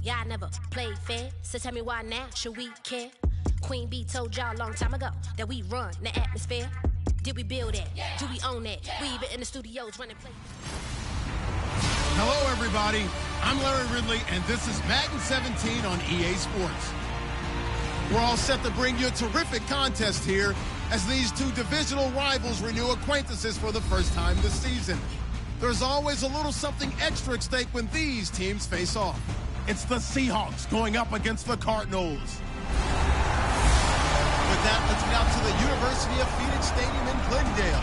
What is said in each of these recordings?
Yeah, I never played fair, so tell me why now should we care? Queen Bee told y'all a long time ago that we run the atmosphere. Did we build it? Do we own it? We even in the studios running play. Hello, everybody. I'm Larry Ridley, and this is Madden 17 on EA Sports. We're all set to bring you a terrific contest here as these two divisional rivals renew acquaintances for the first time this season. There's always a little something extra at stake when these teams face off. It's the Seahawks going up against the Cardinals. With that, let's get out to the University of Phoenix Stadium in Glendale.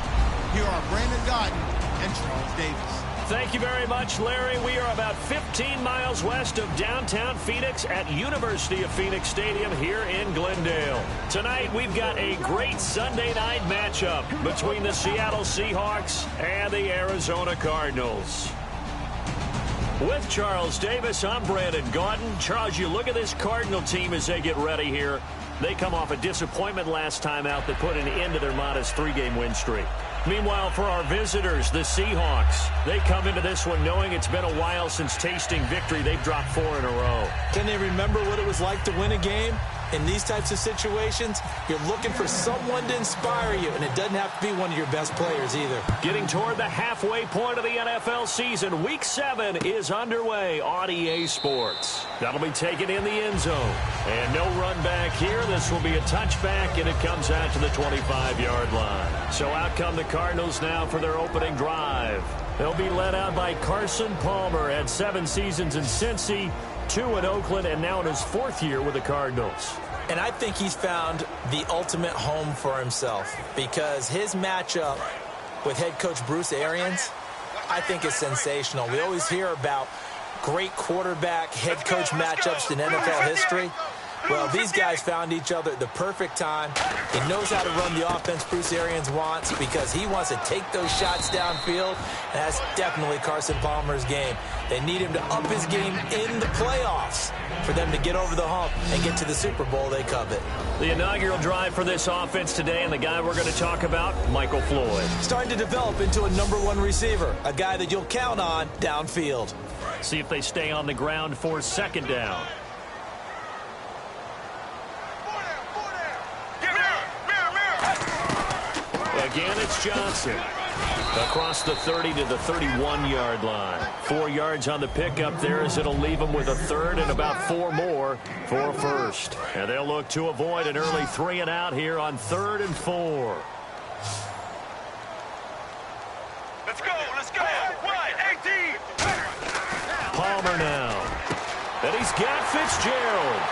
Here are Brandon Godden and Charles Davis. Thank you very much, Larry. We are about 15 miles west of downtown Phoenix at University of Phoenix Stadium here in Glendale. Tonight, we've got a great Sunday night matchup between the Seattle Seahawks and the Arizona Cardinals. With Charles Davis, I'm Brandon Gaudin. Charles, you look at this Cardinal team as they get ready here. They come off a disappointment last time out that put an end to their modest 3-game win streak. Meanwhile, for our visitors, the Seahawks, they come into this one knowing it's been a while since tasting victory. They've dropped 4 in a row. Can they remember what it was like to win a game? In these types of situations, you're looking for someone to inspire you, and it doesn't have to be one of your best players either. Getting toward the halfway point of the NFL season, Week 7 is underway on EA Sports. That'll be taken in the end zone. And no run back here. This will be a touchback, and it comes out to the 25-yard line. So out come the Cardinals now for their opening drive. They'll be led out by Carson Palmer at 7 seasons in Cincy, 2 in Oakland, and now in his 4th year with the Cardinals. And I think he's found the ultimate home for himself because his matchup with head coach Bruce Arians, I think is sensational. We always hear about great quarterback head coach matchups in NFL history. Well, these guys found each other at the perfect time. He knows how to run the offense Bruce Arians wants because he wants to take those shots downfield. And that's definitely Carson Palmer's game. They need him to up his game in the playoffs for them to get over the hump and get to the Super Bowl they covet. The inaugural drive for this offense today, and the guy we're going to talk about, Michael Floyd. Starting to develop into a #1 receiver, a guy that you'll count on downfield. See if they stay on the ground for 2nd down. Again, it's Johnson. Across the 30 to the 31-yard line. 4 yards on the pickup there as it'll leave them with a 3rd and about 4 more for a 1st. And they'll look to avoid an early 3 and out here on 3rd and 4. Let's go. Wide, 18. Palmer now. And he's got Fitzgerald.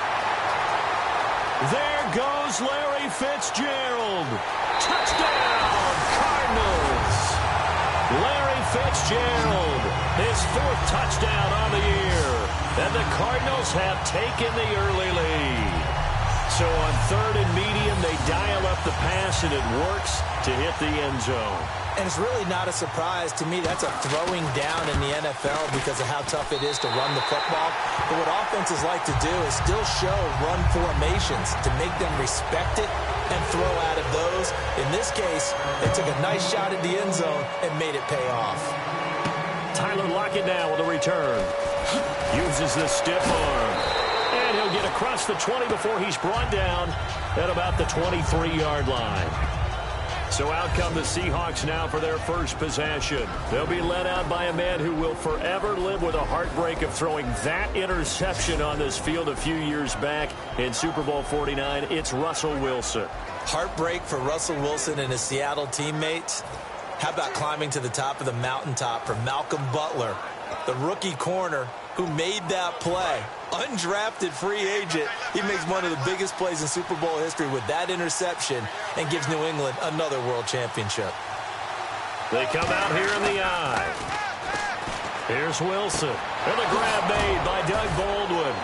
There goes Larry Fitzgerald. Touchdown, Cardinals. Larry Fitzgerald, his 4th touchdown on the year. And the Cardinals have taken the early lead. So on 3rd and medium, they dial up the pass, and it works to hit the end zone. And it's really not a surprise to me. That's a throwing down in the NFL because of how tough it is to run the football. But what offenses like to do is still show run formations to make them respect it and throw out of those. In this case, they took a nice shot at the end zone and made it pay off. Tyler Lockett now with a return. Uses the stiff arm. And he'll get across the 20 before he's brought down at about the 23-yard line. So out come the Seahawks now for their first possession. They'll be led out by a man who will forever live with a heartbreak of throwing that interception on this field a few years back in Super Bowl 49. It's Russell Wilson. Heartbreak for Russell Wilson and his Seattle teammates. How about climbing to the top of the mountaintop for Malcolm Butler, the rookie corner who made that play? Undrafted free agent. He makes one of the biggest plays in Super Bowl history with that interception and gives New England another world championship. They come out here in the eye. Here's Wilson. And the grab made by Doug Baldwin.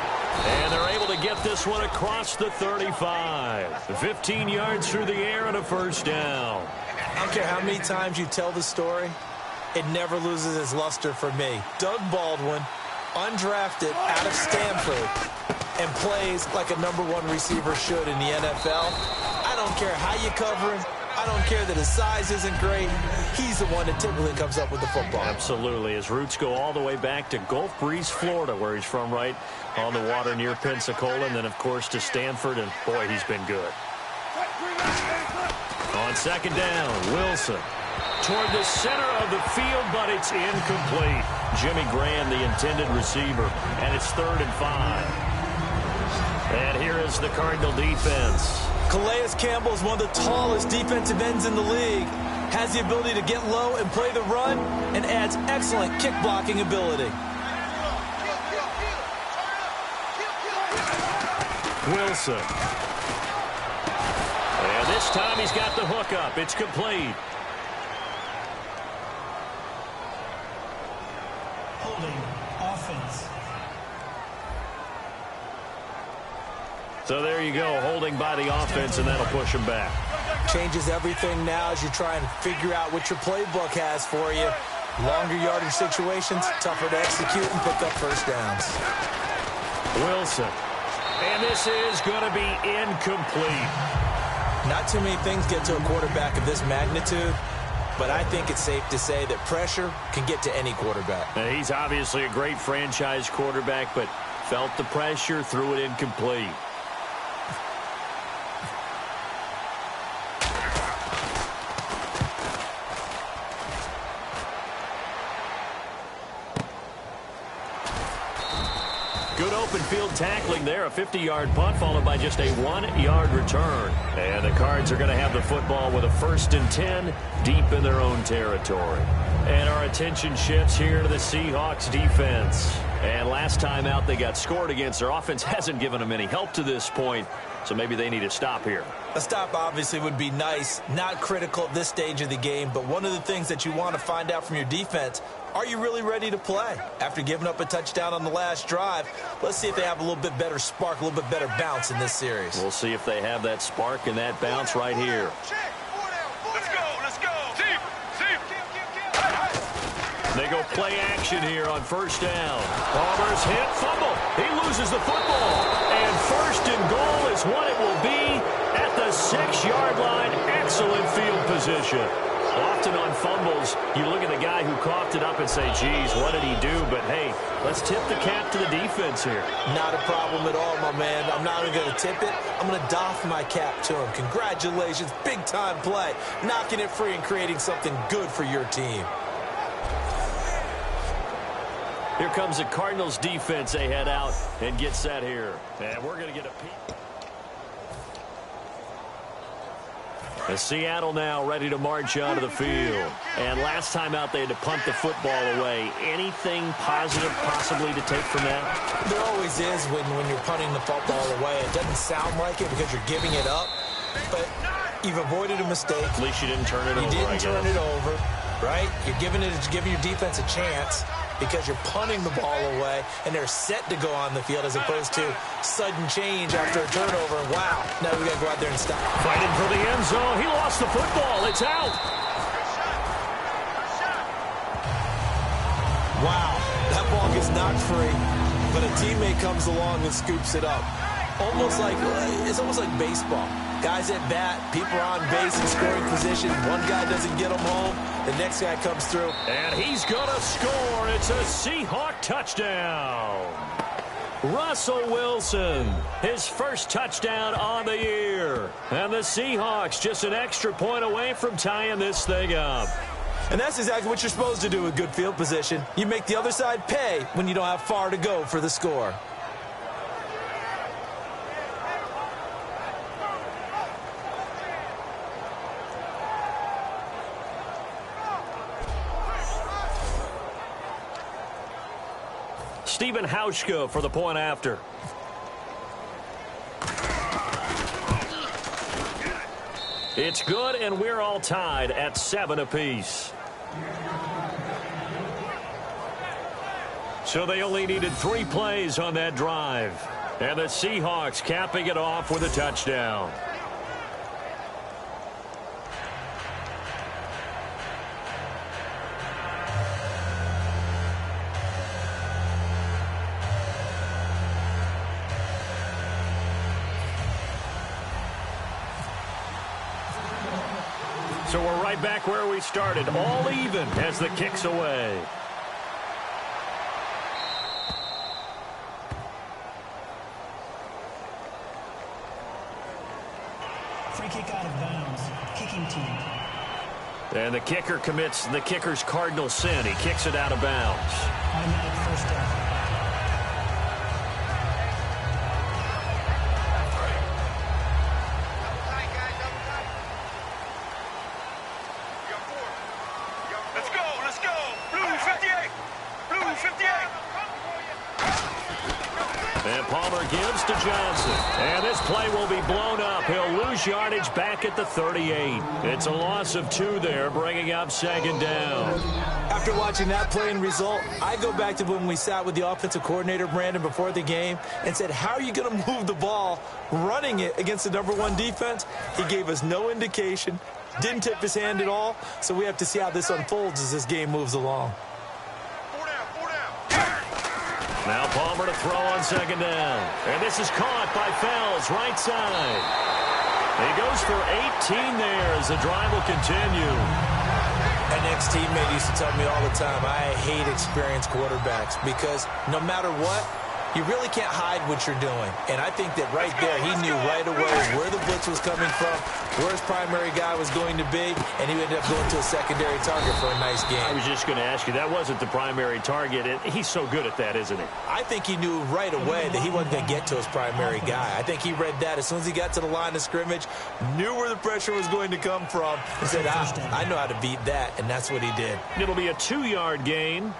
And they're able to get this one across the 35. 15 yards through the air and a 1st down. I don't care how many times you tell the story, it never loses its luster for me. Doug Baldwin, undrafted out of Stanford, and plays like a #1 receiver should in the NFL. I don't care how you cover him. I I don't care that his size isn't great. He's the one that typically comes up with the football. Absolutely. His roots go all the way back to Gulf Breeze, Florida, where he's from, right on the water near Pensacola, and then, of course, to Stanford, and, boy, he's been good. On second down, Wilson toward the center of the field, but it's incomplete. Jimmy Graham, the intended receiver, and it's 3rd and 5. And here is the Cardinal defense. Calais Campbell is one of the tallest defensive ends in the league. Has the ability to get low and play the run, and adds excellent kick blocking ability. Wilson. And this time he's got the hook up. It's complete. Holding offense. So there you go, holding by the offense, and that'll push him back. Changes everything now as you try and figure out what your playbook has for you. Longer yardage situations, tougher to execute and pick up first downs. Wilson. And this is going to be incomplete. Not too many things get to a quarterback of this magnitude, but I think it's safe to say that pressure can get to any quarterback. Now, he's obviously a great franchise quarterback, but felt the pressure, threw it incomplete. Good open field tackling there. A 50-yard punt followed by just a 1-yard return. And the Cards are going to have the football with a 1st and 10 deep in their own territory. And our attention shifts here to the Seahawks defense. And last time out they got scored against. Their offense hasn't given them any help to this point. So maybe they need to stop here. A stop obviously would be nice. Not critical at this stage of the game. But one of the things that you want to find out from your defense, are you really ready to play? After giving up a touchdown on the last drive, let's see if they have a little bit better spark, a little bit better bounce in this series. We'll see if they have that spark and that bounce right here. Let's go, let's go. Deep. They go play action here on 1st down. Palmer's hit, fumble. He loses the football. And 1st and goal is what it will be at the 6-yard line. Excellent field position. Often on fumbles, you look at the guy who coughed it up and say, geez, what did he do? But, hey, let's tip the cap to the defense here. Not a problem at all, my man. I'm not even going to tip it. I'm going to doff my cap to him. Congratulations. Big-time play. Knocking it free and creating something good for your team. Here comes the Cardinals defense. They head out and get set here. And we're going to get a peek. And Seattle now ready to march onto the field. And last time out they had to punt the football away. Anything positive possibly to take from that? There always is when you're punting the football away. It doesn't sound like it because you're giving it up. But you've avoided a mistake. At least you didn't turn it over. You didn't turn it over, right? You're giving your defense a chance because you're punting the ball away, and they're set to go on the field as opposed to sudden change after a turnover. And wow, now we got to go out there and stop. Fighting for the end zone. He lost the football. It's out. Wow, that ball gets knocked free, but a teammate comes along and scoops it up. It's almost like baseball. Guys at bat, people are on base in scoring position. One guy doesn't get them home. The next guy comes through. And he's going to score. It's a Seahawk touchdown. Russell Wilson, his first touchdown on the year. And the Seahawks just an extra point away from tying this thing up. And that's exactly what you're supposed to do with good field position. You make the other side pay when you don't have far to go for the score. Stephen Hauschka for the point after. It's good, and we're all tied at 7 apiece. So they only needed 3 plays on that drive. And the Seahawks capping it off with a touchdown. So we're right back where we started, all even as the kick's away. Free kick out of bounds. Kicking team. And the kicker commits the kicker's cardinal sin. He kicks it out of bounds. Automatic first down. And Palmer gives to Johnson. And this play will be blown up. He'll lose yardage back at the 38. It's a loss of 2 there, bringing up second down. After watching that play and result, I go back to when we sat with the offensive coordinator, Brandon, before the game and said, how are you going to move the ball running it against the #1 defense? He gave us no indication, didn't tip his hand at all, so we have to see how this unfolds as this game moves along. Now Palmer to throw on second down. And this is caught by Fells, right side. He goes for 18 there as the drive will continue. An ex-teammate used to tell me all the time, I hate experienced quarterbacks because no matter what, you really can't hide what you're doing. And I think that right there, he knew right away where the blitz was coming from, where his primary guy was going to be, and he ended up going to a secondary target for a nice game. I was just going to ask you, that wasn't the primary target. He's so good at that, isn't he? I think he knew right away that he wasn't going to get to his primary guy. I think he read that as soon as he got to the line of scrimmage, knew where the pressure was going to come from, and said, I know how to beat that, and that's what he did. It'll be a 2-yard gain.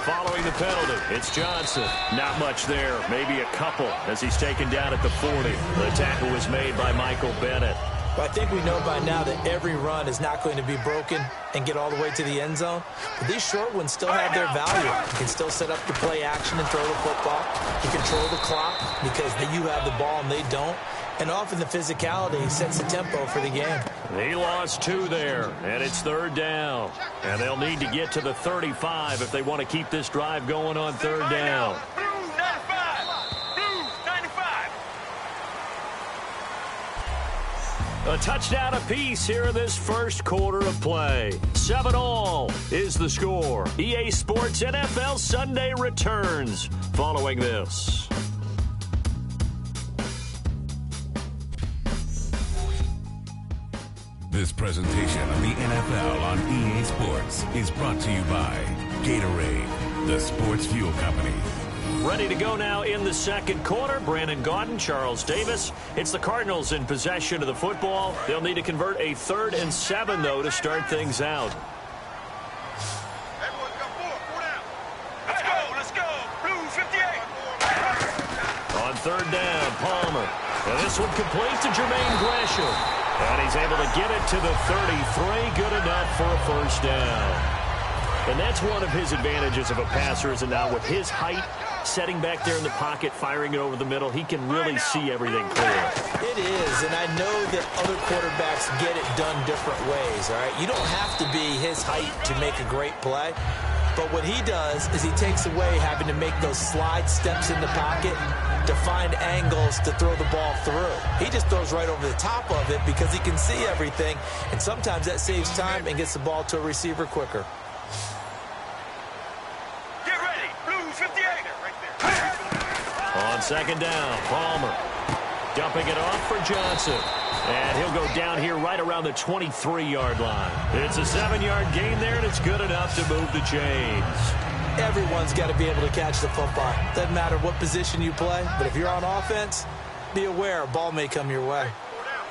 Following the penalty, it's Johnson. Not much there, maybe a couple as he's taken down at the 40. The tackle was made by Michael Bennett. But I think we know by now that every run is not going to be broken and get all the way to the end zone. But these short ones still have their value. You can still set up the play action and throw the football. You control the clock because you have the ball and they don't. And often the physicality sets the tempo for the game. He lost 2 there, and it's 3rd down. And they'll need to get to the 35 if they want to keep this drive going on 3rd down. A touchdown apiece here in this first quarter of play. 7-all is the score. EA Sports NFL Sunday returns following this. This presentation of the NFL on EA Sports is brought to you by Gatorade, the sports fuel company. Ready to go now in the second quarter. Brandon Gaudin, Charles Davis. It's the Cardinals in possession of the football. They'll need to convert a 3rd and 7, though, to start things out. Let's go. Blue 58. On 3rd down, Palmer. And this one complete to Jermaine Gresham. And he's able to get it to the 33. Good enough for a first down. And that's one of his advantages of a passer, is it not? With his height, setting back there in the pocket, firing it over the middle, he can really see everything clear. It is, and I know that other quarterbacks get it done different ways, all right? You don't have to be his height to make a great play. But what he does is he takes away having to make those slide steps in the pocket to find angles to throw the ball through. He just throws right over the top of it because he can see everything, and sometimes that saves time and gets the ball to a receiver quicker. Get ready. Blue 58. Right there. On 2nd down, Palmer dumping it off for Johnson. And he'll go down here right around the 23-yard line. It's a 7-yard gain there, and it's good enough to move the chains. Everyone's got to be able to catch the football. Doesn't matter what position you play, but if you're on offense, be aware a ball may come your way. Four down.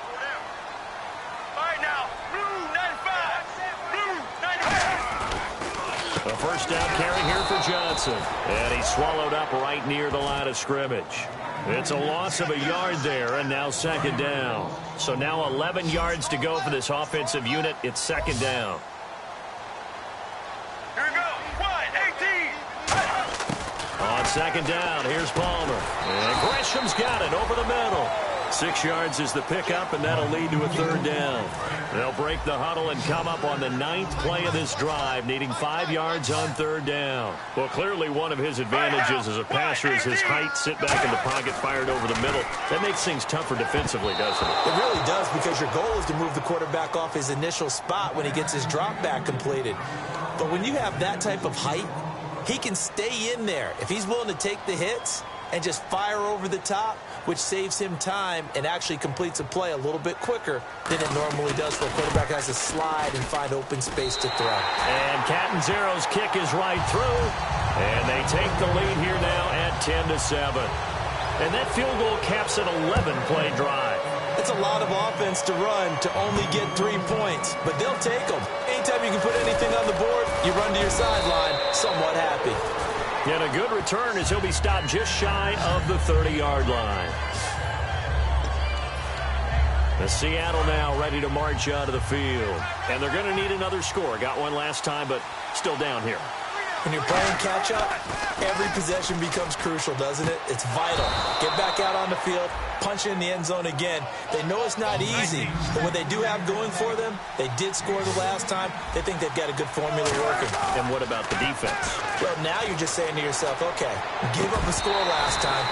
All right, now. Blue 95. Blue 95. A first down carry here for Johnson. And he's swallowed up right near the line of scrimmage. It's a loss of a yard there, and now 2nd down. So now 11 yards to go for this offensive unit. It's 2nd down. Here we go. 18. On 2nd down, here's Palmer. And Gresham's got it over the middle. 6 yards is the pickup, and that'll lead to a 3rd down. They'll break the huddle and come up on the 9th play of this drive, needing 5 yards on 3rd down. Well, clearly one of his advantages as a passer is his height. Sit back in the pocket, fired over the middle. That makes things tougher defensively, doesn't it? It really does, because your goal is to move the quarterback off his initial spot when he gets his drop back completed. But when you have that type of height, he can stay in there. If he's willing to take the hits and just fire over the top, which saves him time and actually completes a play a little bit quicker than it normally does for a quarterback who has to slide and find open space to throw. And Catanzaro's kick is right through, and they take the lead here now at 10-7. And that field goal caps an 11-play drive. It's a lot of offense to run to only get 3 points, but they'll take them. Anytime you can put anything on the board, you run to your sideline somewhat happy. And a good return as he'll be stopped just shy of the 30-yard line. The Seattle now ready to march out of the field. And they're going to need another score. Got one last time, but still down here. When you're playing catch-up, every possession becomes crucial, doesn't it? It's vital. Get back out on the field, punch in the end zone again. They know it's not easy, but what they do have going for them, they did score the last time. They think they've got a good formula working. And what about the defense? Well, now you're just saying to yourself, okay, give up a score last time.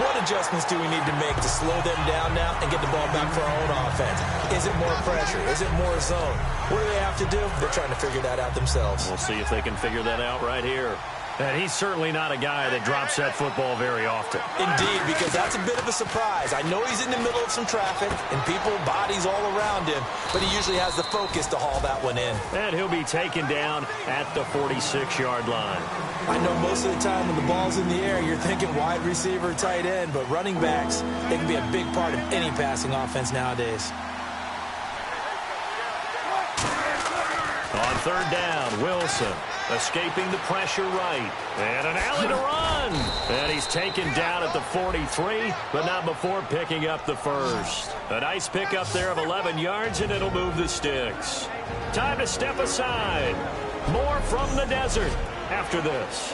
What adjustments do we need to make to slow them down now and get the ball back for our own offense? Is it more pressure? Is it more zone? What do they have to do? They're trying to figure that out themselves. We'll see if they can figure that out right here. And he's certainly not a guy that drops that football very often. Indeed, because that's a bit of a surprise. I know he's in the middle of some traffic and people, bodies all around him, but he usually has the focus to haul that one in. And he'll be taken down at the 46-yard line. I know most of the time when the ball's in the air, you're thinking wide receiver, tight end, but running backs, they can be a big part of any passing offense nowadays. On 3rd down, Wilson escaping the pressure right. And an alley to run. And he's taken down at the 43, but not before picking up the first. A nice pickup there of 11 yards, and it'll move the sticks. Time to step aside. More from the desert after this.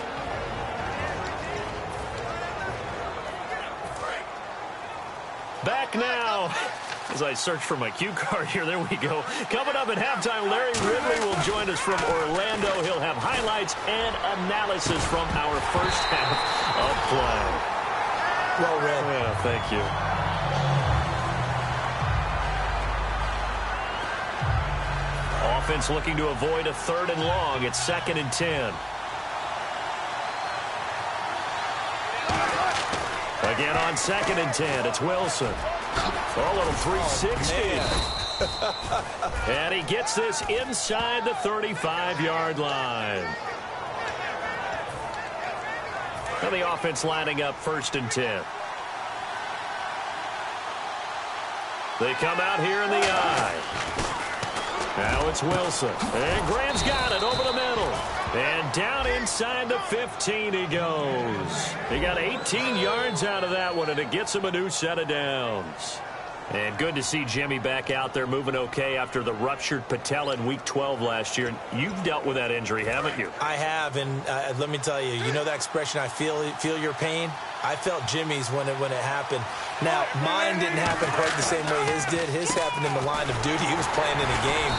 Back now. As I search for my cue card here, there we go. Coming up at halftime, Larry Ridley will join us from Orlando. He'll have highlights and analysis from our first half of play. Well read. Yeah, thank you. Offense looking to avoid a 3rd and long. It's 2nd and 10. Again on 2nd and 10, it's Wilson. A little 360. And he gets this inside the 35-yard line. Now the offense lining up 1st and 10. They come out here in the eye. Now it's Wilson. And Graham's got it over the middle. And down inside the 15 he goes. He got 18 yards out of that one, and it gets him a new set of downs. And good to see Jimmy back out there moving okay after the ruptured patella in Week 12 last year. You've dealt with that injury, haven't you? I have, and let me tell you, you know that expression, I feel your pain? I felt Jimmy's when it happened. Now, mine didn't happen quite the same way his did. His happened in the line of duty. He was playing in a game.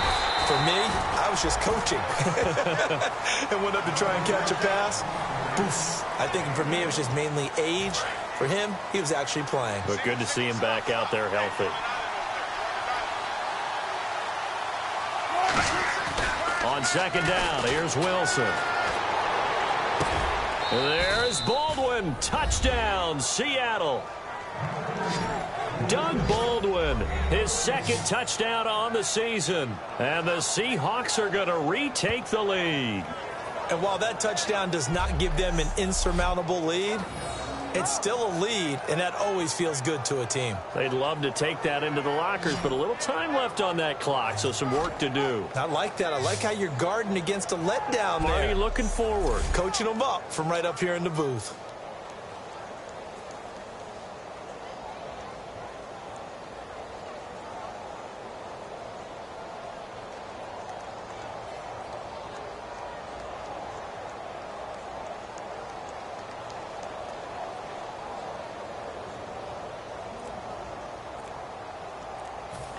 For me, I was just coaching. And went up to try and catch a pass. Poof. I think for me, it was just mainly age. For him, he was actually playing. But good to see him back out there healthy. On 2nd down, here's Wilson. There's Baldwin. Touchdown, Seattle. Doug Baldwin, his 2nd touchdown on the season. And the Seahawks are going to retake the lead. And while that touchdown does not give them an insurmountable lead, it's still a lead, and that always feels good to a team. They'd love to take that into the lockers, but a little time left on that clock, so some work to do. I like that. I like how you're guarding against a letdown there. Marty looking forward. Coaching them up from right up here in the booth.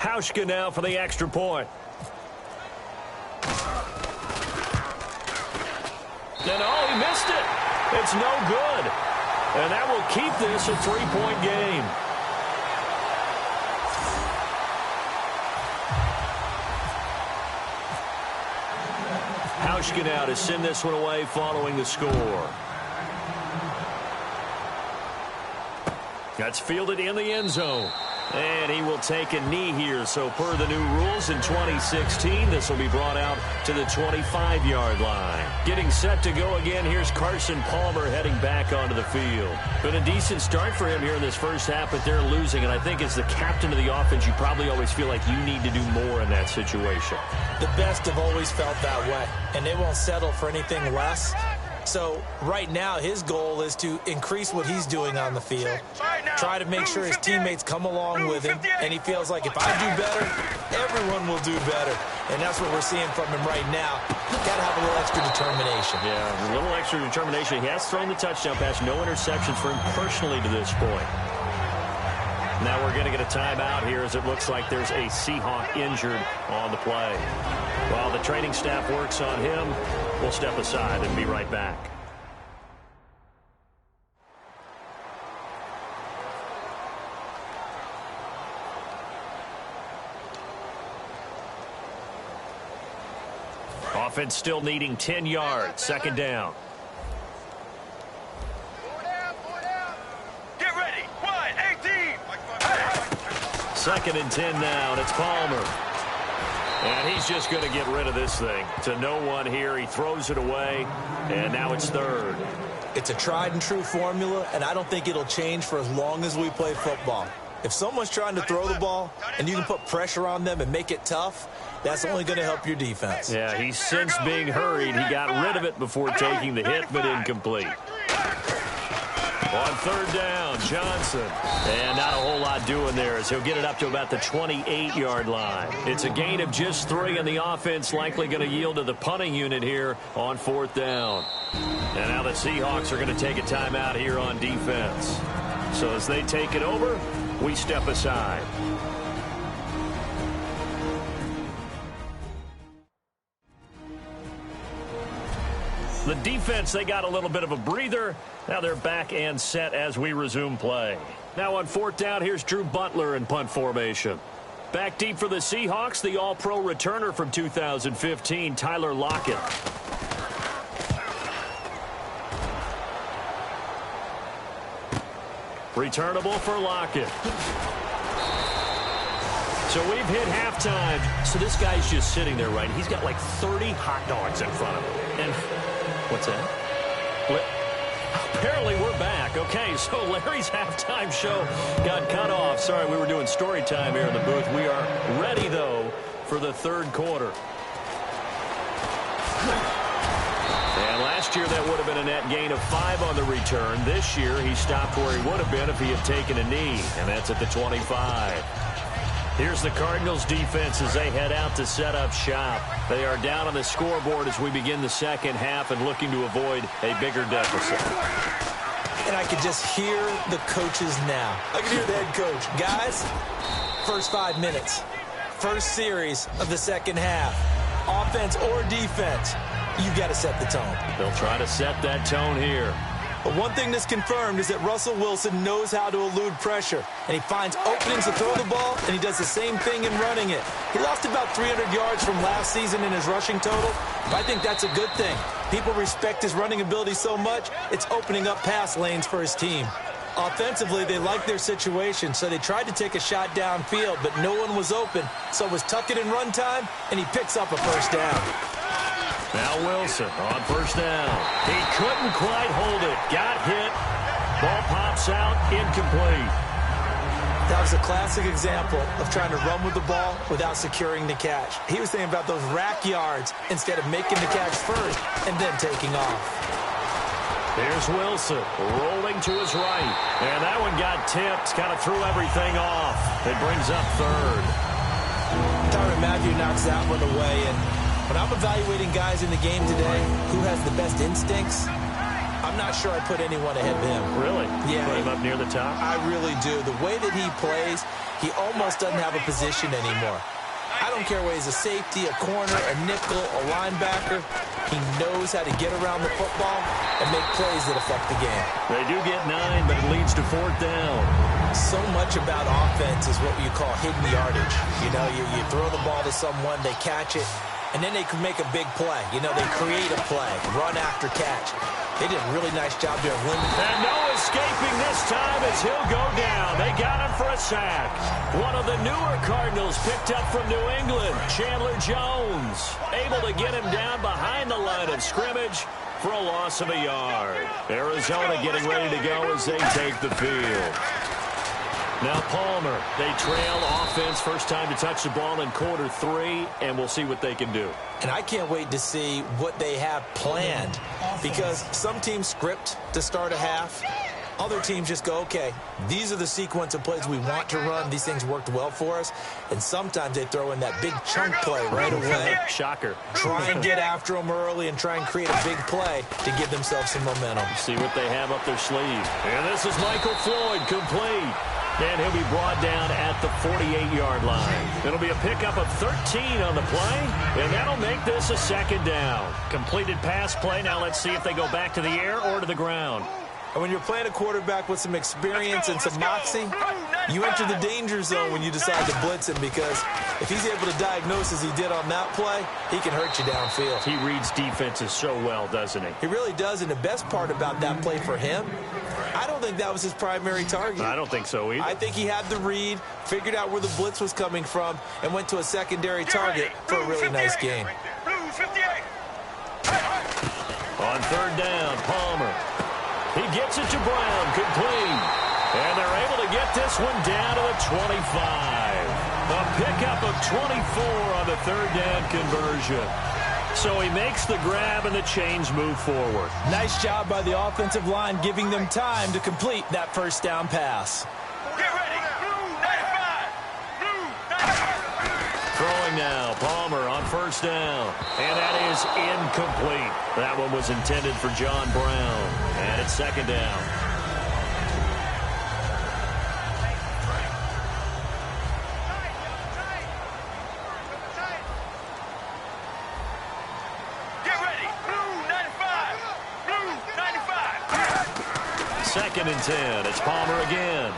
Hauschka now for the extra point. And oh, he missed it. It's no good. And that will keep this a 3-point game. Hauschka now to send this one away following the score. That's fielded in the end zone. And he will take a knee here. So per the new rules in 2016, this will be brought out to the 25-yard line. Getting set to go again, here's Carson Palmer heading back onto the field. Been a decent start for him here in this first half, but they're losing. And I think as the captain of the offense, you probably always feel like you need to do more in that situation. The best have always felt that way, and they won't settle for anything less. So right now his goal is to increase what he's doing on the field, try to make sure his teammates come along with him, and he feels like if I do better, everyone will do better. And that's what we're seeing from him right now. Got to have a little extra determination. Yeah, a little extra determination. He has thrown the touchdown pass, no interceptions for him personally to this point. Now we're going to get a timeout here as it looks like there's a Seahawk injured on the play. While the training staff works on him, we'll step aside and be right back. Offense still needing 10 yards. Second down. Get ready. 1-18. Second and 10 now, and it's Palmer. And he's just going to get rid of this thing. To no one here. He throws it away, and now it's third. It's a tried-and-true formula, and I don't think it'll change for as long as we play football. If someone's trying to throw the ball and you can put pressure on them and make it tough, that's only going to help your defense. Yeah, he's since being hurried. He got rid of it before taking the hit, but incomplete. On third down, Johnson. And not a whole lot doing there as he'll get it up to about the 28-yard line. It's a gain of just 3, and the offense likely going to yield to the punting unit here on fourth down. And now the Seahawks are going to take a timeout here on defense. So as they take it over, we step aside. The defense, they got a little bit of a breather. Now they're back and set as we resume play. Now on fourth down, here's Drew Butler in punt formation. Back deep for the Seahawks, the all-pro returner from 2015, Tyler Lockett. Returnable for Lockett. So we've hit halftime. So this guy's just sitting there, right? He's got like 30 hot dogs in front of him. And what's that? Apparently we're back. Okay, so Larry's halftime show got cut off. Sorry, we were doing story time here in the booth. We are ready, though, for the third quarter. And last year that would have been a net gain of 5 on the return. This year he stopped where he would have been if he had taken a knee, and that's at the 25. Here's the Cardinals defense as they head out to set up shop. They are down on the scoreboard as we begin the second half and looking to avoid a bigger deficit. And I could just hear the coaches now. I can hear the head coach. Guys, first 5 minutes, first series of the second half, offense or defense, you've got to set the tone. They'll try to set that tone here. But one thing that's confirmed is that Russell Wilson knows how to elude pressure, and he finds openings to throw the ball, and he does the same thing in running it. He lost about 300 yards from last season in his rushing total, but I think that's a good thing. People respect his running ability so much, it's opening up pass lanes for his team. Offensively, they like their situation, so they tried to take a shot downfield, but no one was open, so it was tuck it in run time, and he picks up a first down. Now Wilson on first down. He couldn't quite hold it. Got hit. Ball pops out. Incomplete. That was a classic example of trying to run with the ball without securing the catch. He was thinking about those rack yards instead of making the catch first and then taking off. There's Wilson rolling to his right. And that one got tipped. Kind of threw everything off. It brings up third. Tyrann Mathieu knocks that one away, and when I'm evaluating guys in the game today, who has the best instincts, I'm not sure I put anyone ahead of him. Really? Yeah. Put him up near the top? I really do. The way that he plays, he almost doesn't have a position anymore. I don't care whether he's a safety, a corner, a nickel, a linebacker. He knows how to get around the football and make plays that affect the game. They do get 9, but it leads to 4th down. So much about offense is what you call hidden yardage. You know, you throw the ball to someone, they catch it, and then they can make a big play. You know, they create a play, run after catch. They did a really nice job there. And no escaping this time as he'll go down. They got him for a sack. One of the newer Cardinals picked up from New England, Chandler Jones, able to get him down behind the line of scrimmage for a loss of a yard. Arizona getting ready to go as they take the field. Now Palmer, they trail offense, first time to touch the ball in quarter 3, and we'll see what they can do. And I can't wait to see what they have planned, because some teams script to start a half. Other teams just go, okay, these are the sequence of plays we want to run. These things worked well for us. And sometimes they throw in that big chunk play right away. Shocker. Try and get after them early and try and create a big play to give themselves some momentum. See what they have up their sleeve. And this is Michael Floyd, complete. And he'll be brought down at the 48-yard line. It'll be a pickup of 13 on the play, and that'll make this a 2nd down. Completed pass play. Now let's see if they go back to the air or to the ground. And when you're playing a quarterback with some experience and some moxie, you enter the danger zone when you decide to blitz him, because if he's able to diagnose as he did on that play, he can hurt you downfield. He reads defenses so well, doesn't he? He really does, and the best part about that play for him, I don't think that was his primary target. I don't think so either. I think he had the read, figured out where the blitz was coming from, and went to a secondary target for a really nice game. On 3rd down, Palmer. He gets it to Brown, complete. And they're able to get this one down to the 25. A pickup of 24 on the 3rd down conversion. So he makes the grab and the chains move forward. Nice job by the offensive line, giving them time to complete that 1st down pass. Get ready. Blue 95. Blue 95. Throwing now, Palmer on 1st down. And that is incomplete. That one was intended for John Brown. And it's 2nd down. Get ready. Blue 95. Blue 95. 2nd and 10. It's Palmer again.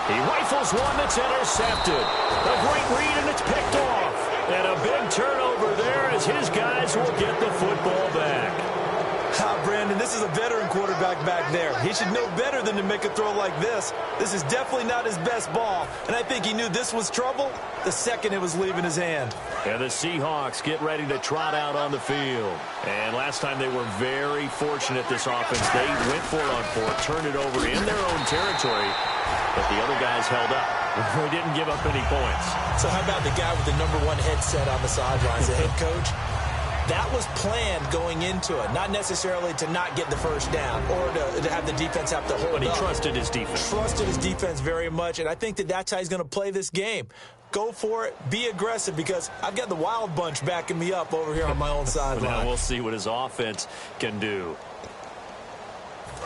He rifles one that's intercepted. A great read, and it's picked off. And a big turnover there as his guys will get the football back. Brandon, this is a veteran quarterback back there. He should know better than to make a throw like this. This is definitely not his best ball, and I think he knew this was trouble the second it was leaving his hand. And the Seahawks get ready to trot out on the field. And last time they were very fortunate, this offense. They went for it on 4, turned it over in their own territory, but the other guys held up. They didn't give up any points. So how about the guy with the #1 headset on the sidelines, the head coach? That was planned going into it, not necessarily to not get the 1st down or to have the defense have to hold up. But he trusted his defense. Trusted his defense very much, and I think that's how he's going to play this game. Go for it, be aggressive, because I've got the Wild Bunch backing me up over here on my own sideline. Now we'll see what his offense can do.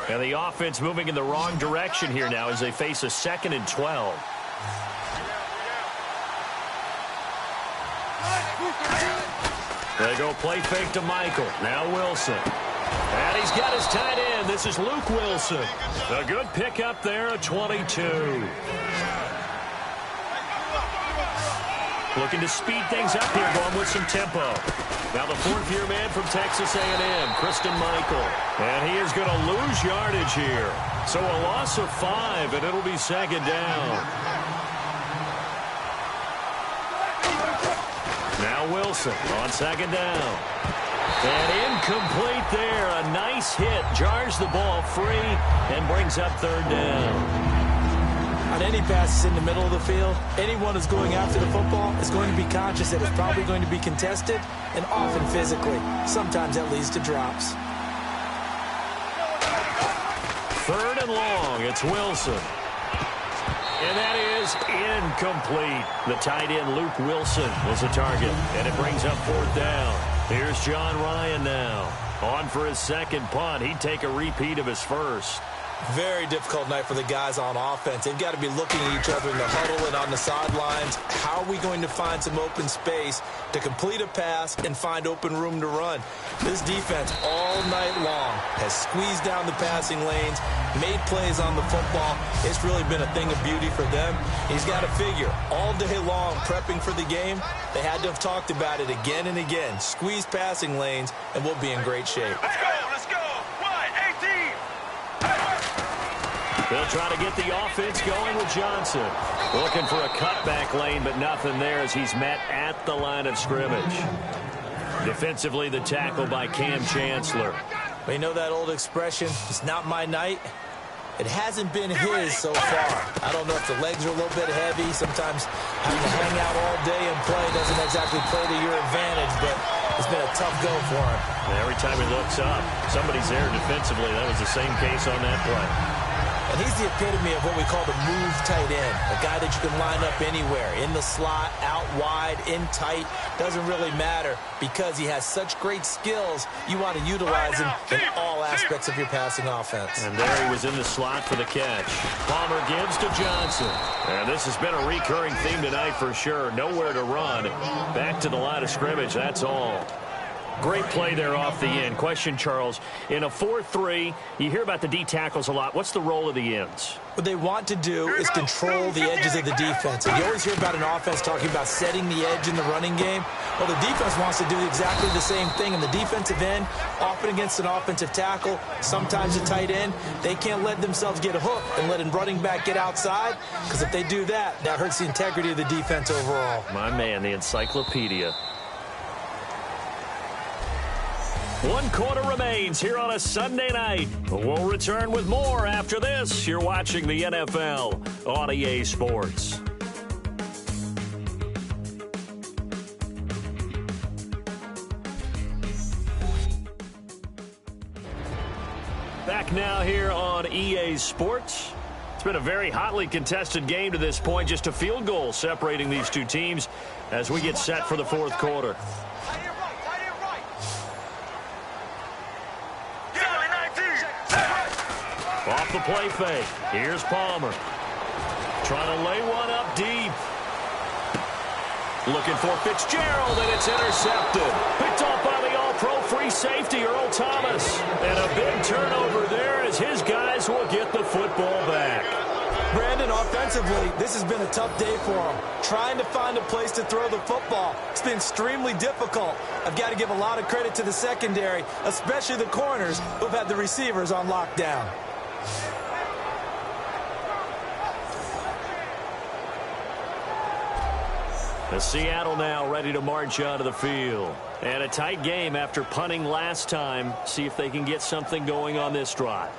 And the offense moving in the wrong direction here now as they face a 2nd and 12. They go play fake to Michael. Now Wilson. And he's got his tight end. This is Luke Wilson. A good pickup there at 22. Looking to speed things up here, going with some tempo. Now the 4th-year man from Texas A&M, Christian Michael. And he is going to lose yardage here. So a loss of 5, and it'll be 2nd down. Now Wilson on 2nd down. And incomplete there. A nice hit. Jars the ball free and brings up 3rd down. On any passes in the middle of the field, anyone who's going after the football is going to be conscious that it's probably going to be contested, and often physically. Sometimes that leads to drops. 3rd and long. It's Wilson. And that is incomplete. The tight end, Luke Wilson, is a target. And it brings up 4th down. Here's John Ryan now. On for his 2nd punt. He'd take a repeat of his first. Very difficult night for the guys on offense. They've got to be looking at each other in the huddle and on the sidelines. How are we going to find some open space to complete a pass and find open room to run? This defense all night long has squeezed down the passing lanes, made plays on the football. It's really been a thing of beauty for them. He's got to figure all day long prepping for the game. They had to have talked about it again and again. Squeeze passing lanes, and we'll be in great shape. Let's go, let's go. 1-18. They'll try to get the offense going with Johnson. Looking for a cutback lane, but nothing there as he's met at the line of scrimmage. Defensively, the tackle by Cam Chancellor. But you know that old expression, it's not my night? It hasn't been his so far. I don't know if the legs are a little bit heavy. Sometimes having to hang out all day and play doesn't exactly play to your advantage, but it's been a tough go for him. Every time he looks up, somebody's there defensively. That was the same case on that play. And he's the epitome of what we call the move tight end, a guy that you can line up anywhere, in the slot, out wide, in tight, doesn't really matter because he has such great skills. You want to utilize him in all aspects of your passing offense. And there he was in the slot for the catch. Palmer gives to Johnson. And this has been a recurring theme tonight for sure. Nowhere to run. Back to the line of scrimmage, that's all. Great play there off the end. Question, Charles, in a 4-3, you hear about the D tackles a lot. What's the role of the ends? What they want to do is control the edges of the defense. And you always hear about an offense talking about setting the edge in the running game. Well, the defense wants to do exactly the same thing. And the defensive end, often against an offensive tackle, sometimes a tight end, they can't let themselves get hooked and let a running back get outside. Because if they do that, that hurts the integrity of the defense overall. My man, the encyclopedia. 1 quarter remains here on a Sunday night. We'll return with more after this. You're watching the NFL on EA Sports. Back now here on EA Sports. It's been a very hotly contested game to this point. Just a field goal separating these two teams as we get set for the fourth quarter. Off the play fake. Here's Palmer. Trying to lay one up deep. Looking for Fitzgerald, and it's intercepted. Picked off by the all-pro free safety, Earl Thomas. And a big turnover there as his guys will get the football back. Brandon, offensively, this has been a tough day for him. Trying to find a place to throw the football. It's been extremely difficult. I've got to give a lot of credit to the secondary, especially the corners who've had the receivers on lockdown. The Seattle now ready to march onto the field. And a tight game after punting last time. See if they can get something going on this drive.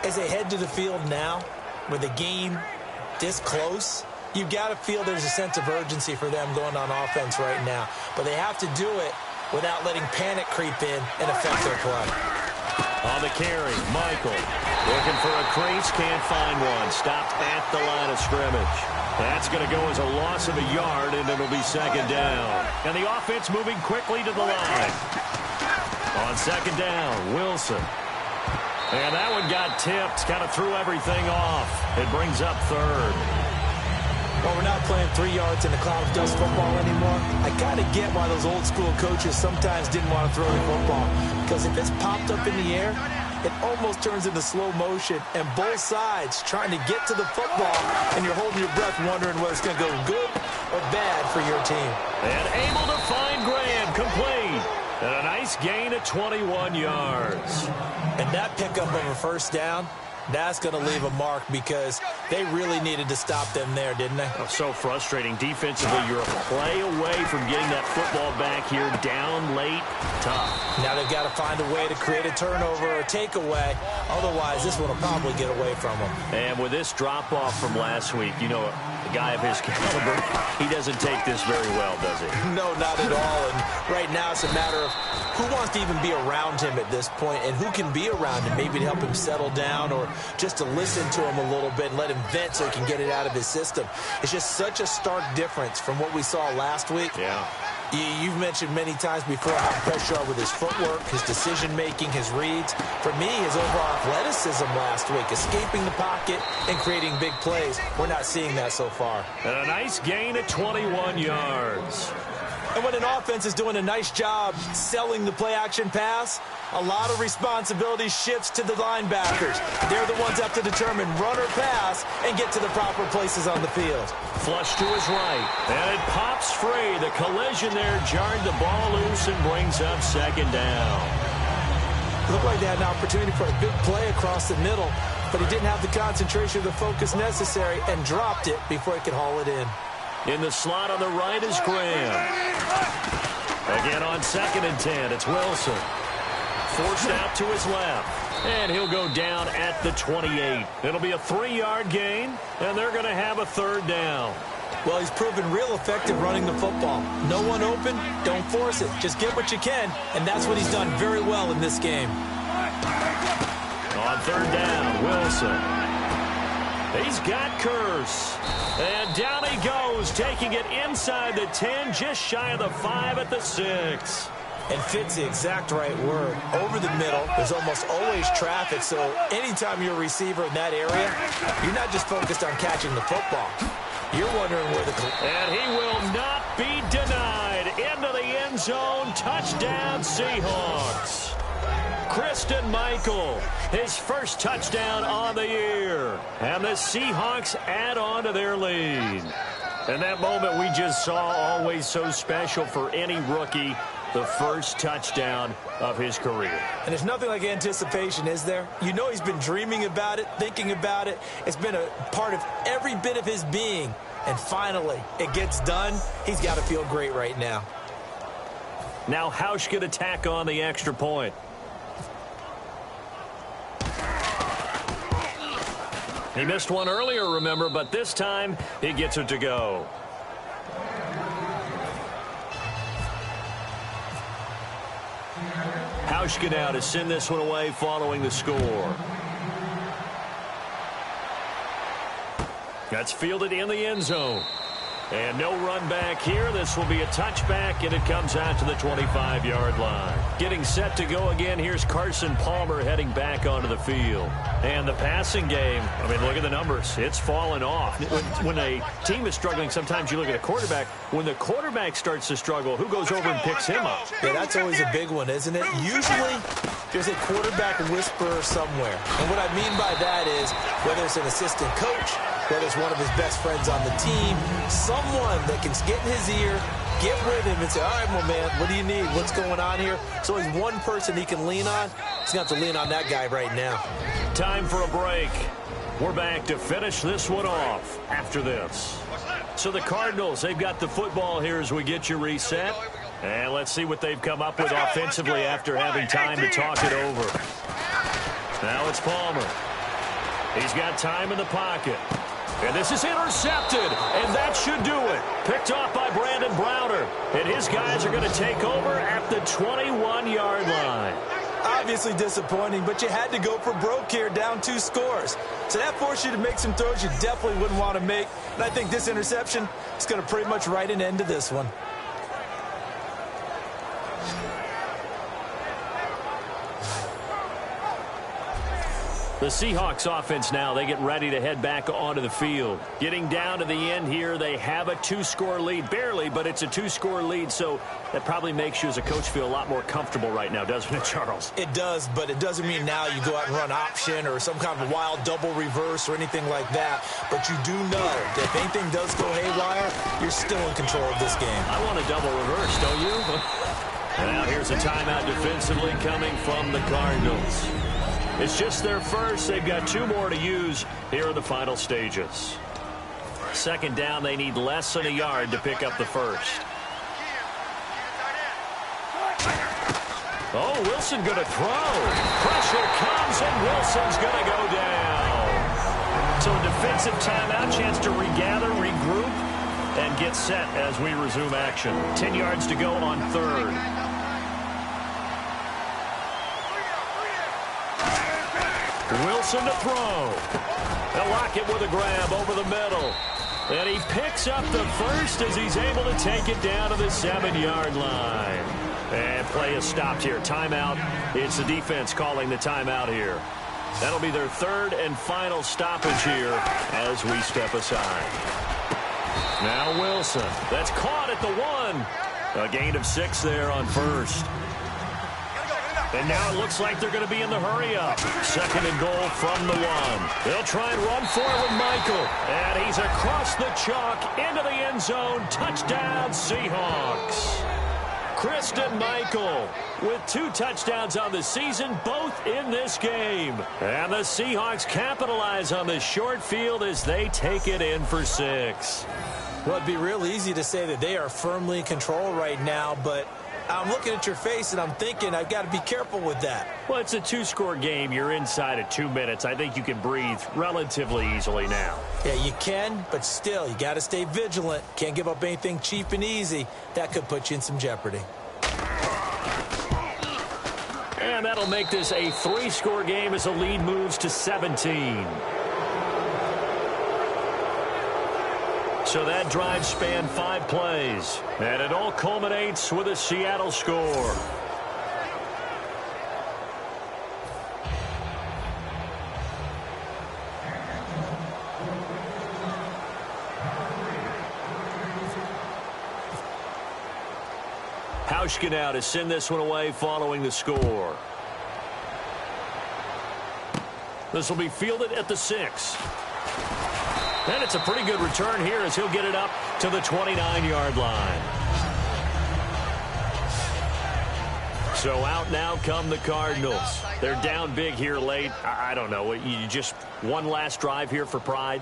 As they head to the field now, with the game this close, you've got to feel there's a sense of urgency for them going on offense right now. But they have to do it without letting panic creep in and affect their play. On the carry, Michael. Looking for a crease, can't find one. Stopped at the line of scrimmage. That's going to go as a loss of a yard, and it'll be second down. And the offense moving quickly to the line. On second down, Wilson. And that one got tipped, kind of threw everything off. It brings up third. Well, we're not playing 3 yards in the cloud of dust football anymore. I kind of get why those old school coaches sometimes didn't want to throw the football. Because if it's popped up in the air, it almost turns into slow motion. And both sides trying to get to the football, and you're holding your breath wondering whether it's going to go good or bad for your team. And able to find Graham, complete. And a nice gain of 21 yards. And that pickup of a first down, that's going to leave a mark because they really needed to stop them there, didn't they? Oh, so frustrating. Defensively, you're a play away from getting that football back here. Down late, tough. Now they've got to find a way to create a turnover or a takeaway. Otherwise, this one will probably get away from them. And with this drop-off from last week, you know, a guy of his caliber, he doesn't take this very well, does he? No, not at all. And right now it's a matter of who wants to even be around him at this point and who can be around him, maybe to help him settle down or just to listen to him a little bit and let him vent so he can get it out of his system. It's just such a stark difference from what we saw last week. Yeah. You've mentioned many times before how impressed you are with his footwork, his decision-making, his reads. For me, his overall athleticism last week, escaping the pocket and creating big plays. We're not seeing that so far. And a nice gain at 21 yards. And when an offense is doing a nice job selling the play-action pass, a lot of responsibility shifts to the linebackers. They're the ones that have to determine run or pass and get to the proper places on the field. Flush to his right, and it pops free. The collision there jarred the ball loose and brings up second down. Looked like they had an opportunity for a big play across the middle, but he didn't have the concentration or the focus necessary and dropped it before he could haul it in. In the slot on the right is Graham. Again on 2nd and 10, it's Wilson. Forced out to his left, and he'll go down at the 28. It'll be a 3-yard gain, and they're going to have a 3rd down. Well, he's proven real effective running the football. No one open, don't force it. Just get what you can, and that's what he's done very well in this game. On 3rd down, Wilson. He's got Curse. And down he goes, taking it inside the 10, just shy of the 5 at the 6. And fits the exact right word. Over the middle, there's almost always traffic, so anytime you're a receiver in that area, you're not just focused on catching the football. You're wondering where the... And he will not be denied. Into the end zone, touchdown Seahawks. Christian Michael, his first touchdown on the year. And the Seahawks add on to their lead. And that moment we just saw, always so special for any rookie, the first touchdown of his career. And there's nothing like anticipation, is there? You know he's been dreaming about it, thinking about it. It's been a part of every bit of his being. And finally, it gets done. He's got to feel great right now. Now Hausch could attack on the extra point. He missed one earlier, remember, but this time he gets it to go. Hauschka now to send this one away following the score. That's fielded in the end zone. And no run back here. This will be a touchback, and it comes out to the 25-yard line. Getting set to go again. Here's Carson Palmer heading back onto the field. And the passing game, I mean, look at the numbers. It's fallen off. When a team is struggling, sometimes you look at a quarterback. When the quarterback starts to struggle, who goes over and picks him up? Yeah, that's always a big one, isn't it? Usually, there's a quarterback whisperer somewhere. And what I mean by that is, whether it's an assistant coach, whether it's one of his best friends on the team, someone that can get in his ear, get with him and say, all right, well, man, what do you need? What's going on here? So he's one person he can lean on. He's going to have to lean on that guy right now. Time for a break. We're back to finish this one off after this. So the Cardinals, they've got the football here as we get you reset. And let's see what they've come up with offensively after having time to talk it over. Now it's Palmer. He's got time in the pocket. And this is intercepted, and that should do it. Picked off by Brandon Browner. And his guys are going to take over at the 21-yard line. Obviously disappointing, but you had to go for broke here, down 2 scores. So that forced you to make some throws you definitely wouldn't want to make. And I think this interception is going to pretty much write an end to this one. The Seahawks offense now, they get ready to head back onto the field. Getting down to the end here, they have a 2-score lead. Barely, but it's a 2-score lead, so that probably makes you as a coach feel a lot more comfortable right now, doesn't it, Charles? It does, but it doesn't mean now you go out and run option or some kind of wild double reverse or anything like that. But you do know that if anything does go haywire, you're still in control of this game. I want a double reverse, don't you? And now here's a timeout defensively coming from the Cardinals. It's just their first. They've got 2 more to use here in the final stages. 2nd down, they need less than a yard to pick up the first. Oh, Wilson going to throw. Pressure comes, and Wilson's going to go down. So a defensive timeout, chance to regather, regroup, and get set as we resume action. 10 yards to go on 3rd. Wilson to throw. They'll lock it with a grab over the middle. And he picks up the first as he's able to take it down to the 7-yard line. And play is stopped here. Timeout. It's the defense calling the timeout here. That'll be their third and final stoppage here as we step aside. Now Wilson. That's caught at the 1. A gain of 6 there on first. And now it looks like they're going to be in the hurry-up. Second and goal from the 1. They'll try and run for it with Michael. And he's across the chalk into the end zone. Touchdown, Seahawks. Christian Michael with 2 touchdowns on the season, both in this game. And the Seahawks capitalize on the short field as they take it in for 6. Well, it'd be real easy to say that they are firmly in control right now, but I'm looking at your face and I'm thinking I've got to be careful with that. Well, it's a 2-score game. You're inside of 2 minutes. I think you can breathe relatively easily now. Yeah, you can, but still, you got to stay vigilant. Can't give up anything cheap and easy. That could put you in some jeopardy. And that'll make this a 3-score game as the lead moves to 17. So that drive spanned 5 plays. And it all culminates with a Seattle score. Hauschka now to send this one away following the score. This will be fielded at the 6. And it's a pretty good return here as he'll get it up to the 29-yard line. So out now come the Cardinals. They're down big here late. I don't know. You just one last drive here for pride?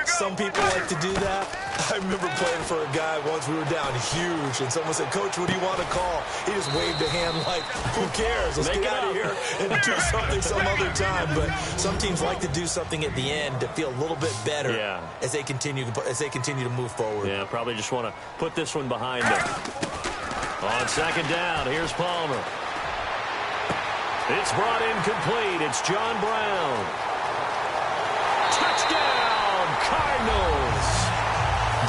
Some people like to do that. I remember playing for a guy once. We were down huge, and someone said, "Coach, what do you want to call?" He just waved a hand like, "Who cares? Let's get out of here and do something some other time." But some teams like to do something at the end to feel a little bit better as they continue to move forward. Yeah, probably just want to put this one behind them. On second down, here's Palmer. It's brought in complete. It's John Brown. Touchdown, Cardinals.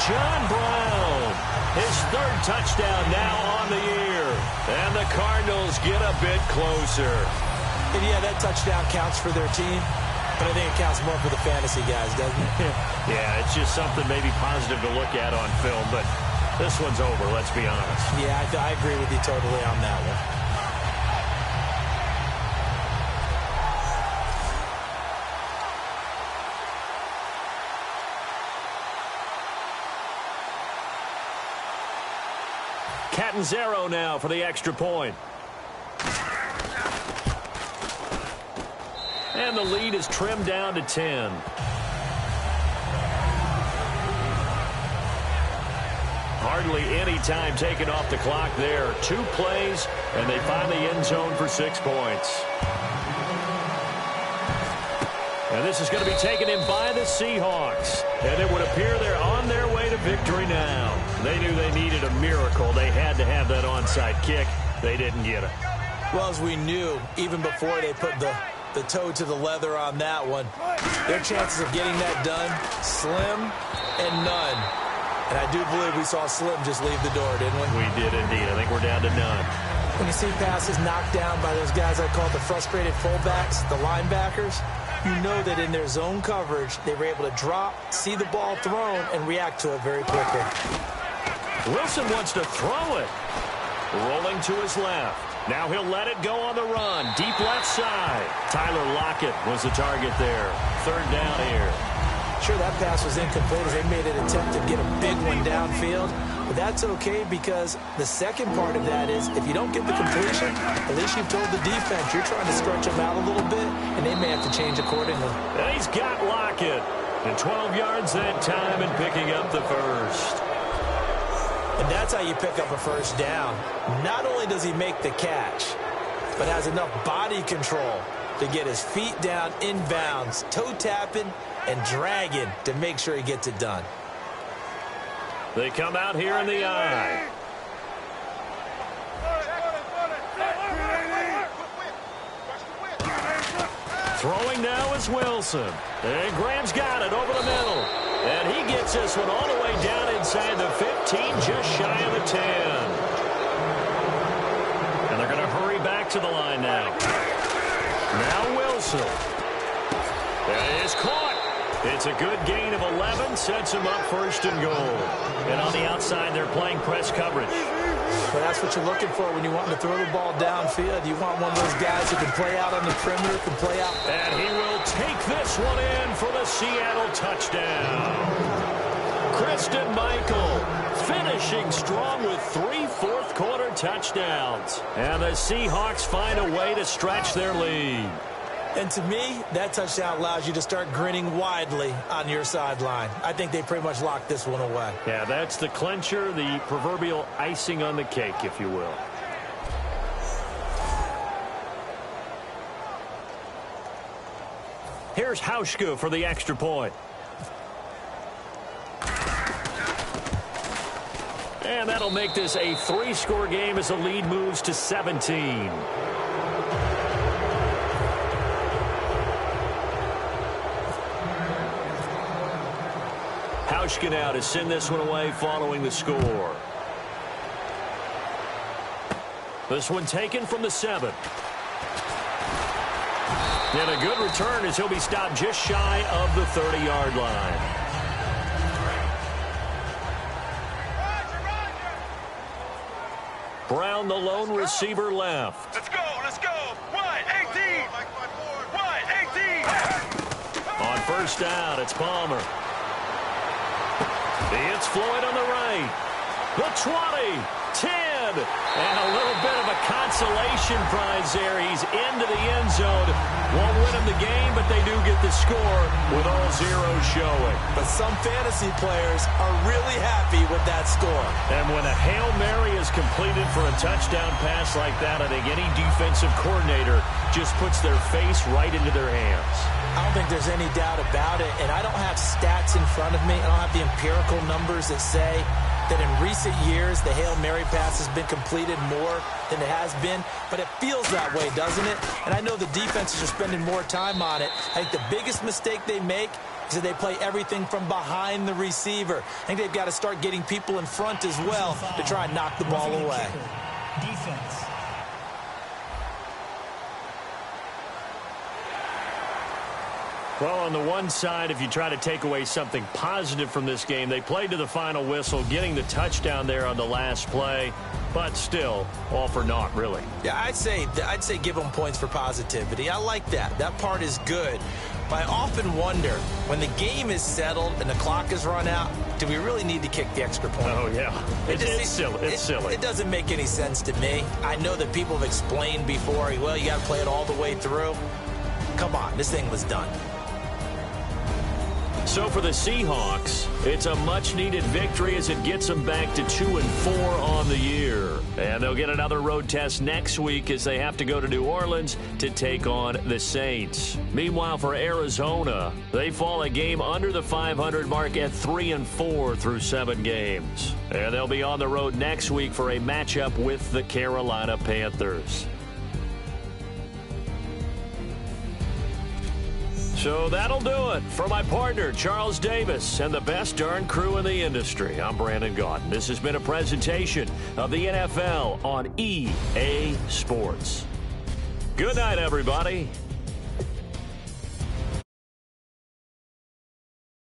John Brown, his 3rd touchdown now on the year. And the Cardinals get a bit closer. And yeah, that touchdown counts for their team, but I think it counts more for the fantasy guys, doesn't it? Yeah, it's just something maybe positive to look at on film, but this one's over, let's be honest. Yeah, I agree with you totally on that one. Catanzaro now for the extra point. And the lead is trimmed down to 10. Hardly any time taken off the clock there. 2 plays, and they find the end zone for 6 points. And this is going to be taken in by the Seahawks. And it would appear they're on their way to victory now. They knew they needed a miracle. They had to have that onside kick. They didn't get it. Well, as we knew, even before they put the toe to the leather on that one, their chances of getting that done, slim and none. And I do believe we saw Slim just leave the door, didn't we? We did indeed. I think we're down to none. When you see passes knocked down by those guys I call the frustrated fullbacks, the linebackers, you know that in their zone coverage, they were able to drop, see the ball thrown, and react to it very quickly. Wilson wants to throw it. Rolling to his left. Now he'll let it go on the run. Deep left side. Tyler Lockett was the target there. 3rd down here. Sure, that pass was incomplete as they made an attempt to get a big one downfield. But that's okay because the second part of that is if you don't get the completion, at least you've told the defense you're trying to stretch them out a little bit, and they may have to change accordingly. And he's got Lockett. And 12 yards that time and picking up the first. And that's how you pick up a first down. Not only does he make the catch, but has enough body control to get his feet down inbounds, toe tapping and dragging to make sure he gets it done. They come out here in the eye. Throwing now is Wilson. And Graham's got it over the middle. And he gets this one all the way down inside the 15, just shy of the 10. And they're going to hurry back to the line now. Now Wilson. That is caught. It's a good gain of 11, sets him up first and goal. And on the outside, they're playing press coverage. Well, that's what you're looking for when you want to throw the ball downfield. You want one of those guys who can play out on the perimeter, can play out. And he will take this one in for the Seattle touchdown. Christian Michael finishing strong with 3 fourth-quarter touchdowns. And the Seahawks find a way to stretch their lead. And to me, that touchdown allows you to start grinning widely on your sideline. I think they pretty much locked this one away. Yeah, that's the clincher, the proverbial icing on the cake, if you will. Here's Hauschka for the extra point. And that'll make this a 3-score game as the lead moves to 17. Hauschka now to send this one away following the score. This one taken from the 7. And a good return as he'll be stopped just shy of the 30-yard line. Brown, the lone receiver, left. Let's go, let's go. Wide, 18. Wide, 18. On first down, it's Palmer. It's Floyd on the right. The 20, 10, and a little bit of a consolation prize there. He's into the end zone. Won't win him the game, but they do get the score with all zeros showing. But some fantasy players are really happy with that score. And when a Hail Mary is completed for a touchdown pass like that, I think any defensive coordinator just puts their face right into their hands. I don't think there's any doubt about it, and I don't have stats in front of me. I don't have the empirical numbers that say that in recent years the Hail Mary pass has been completed more than it has been, but it feels that way, doesn't it? And I know the defenses are spending more time on it. I think the biggest mistake they make is that they play everything from behind the receiver. I think they've got to start getting people in front as well to try and knock the ball away. Defense. Well, on the one side, if you try to take away something positive from this game, they played to the final whistle, getting the touchdown there on the last play, but still, all for naught, really. Yeah, I'd say give them points for positivity. I like that. That part is good. But I often wonder, when the game is settled and the clock is run out, do we really need to kick the extra point? Oh, yeah. It's silly. It's silly. It doesn't make any sense to me. I know that people have explained before, well, you got to play it all the way through. Come on, this thing was done. So for the Seahawks, it's a much-needed victory as it gets them back to 2-4 on the year. And they'll get another road test next week as they have to go to New Orleans to take on the Saints. Meanwhile, for Arizona, they fall a game under the 500 mark at 3-4 through 7 games. And they'll be on the road next week for a matchup with the Carolina Panthers. So that'll do it. For my partner, Charles Davis, and the best darn crew in the industry, I'm Brandon Gaudin. This has been a presentation of the NFL on EA Sports. Good night, everybody.